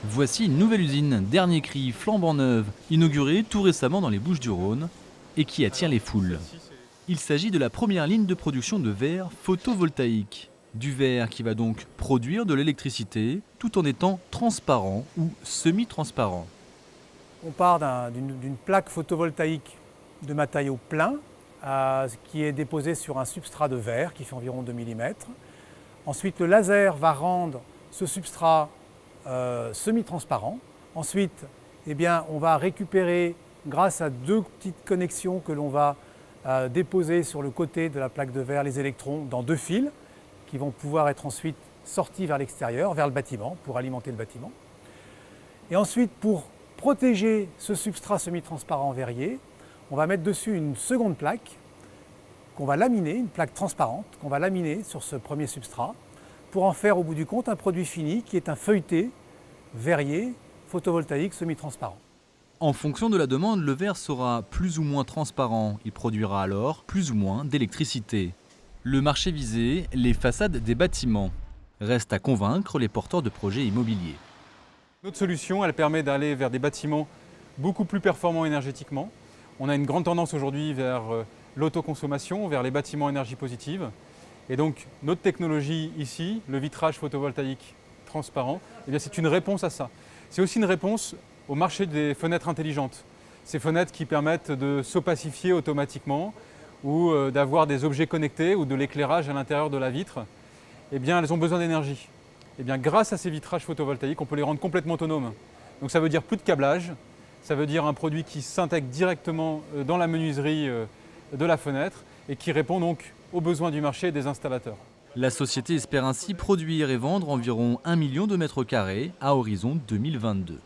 Voici une nouvelle usine, dernier cri, flambant neuve, inaugurée tout récemment dans les Bouches-du-Rhône et qui attire les foules. Il s'agit de la première ligne de production de verre photovoltaïque. Du verre qui va donc produire de l'électricité tout en étant transparent ou semi-transparent. On part d'une plaque photovoltaïque de matériau plein qui est déposée sur un substrat de verre qui fait environ 2 mm. Ensuite, le laser va rendre ce substrat semi-transparent. Ensuite, on va récupérer, grâce à deux petites connexions que l'on va déposer sur le côté de la plaque de verre, les électrons dans deux fils qui vont pouvoir être ensuite sortis vers l'extérieur, vers le bâtiment, pour alimenter le bâtiment. Et ensuite, pour protéger ce substrat semi-transparent verrier, on va mettre dessus une seconde plaque qu'on va laminer, une plaque transparente qu'on va laminer sur ce premier substrat pour en faire au bout du compte un produit fini qui est un feuilleté verrier photovoltaïque semi-transparent. En fonction de la demande, le verre sera plus ou moins transparent. Il produira alors plus ou moins d'électricité. Le marché visé, les façades des bâtiments. Reste à convaincre les porteurs de projets immobiliers. Notre solution, elle permet d'aller vers des bâtiments beaucoup plus performants énergétiquement. On a une grande tendance aujourd'hui vers l'autoconsommation, vers les bâtiments énergie positive. Et donc notre technologie ici, le vitrage photovoltaïque transparent, c'est une réponse à ça. C'est aussi une réponse au marché des fenêtres intelligentes. Ces fenêtres qui permettent de s'opacifier automatiquement ou d'avoir des objets connectés ou de l'éclairage à l'intérieur de la vitre. Elles ont besoin d'énergie. Grâce à ces vitrages photovoltaïques, on peut les rendre complètement autonomes. Donc ça veut dire plus de câblage, ça veut dire un produit qui s'intègre directement dans la menuiserie de la fenêtre et qui répond donc aux besoins du marché et des installateurs. La société espère ainsi produire et vendre environ 1 million de mètres carrés à horizon 2022.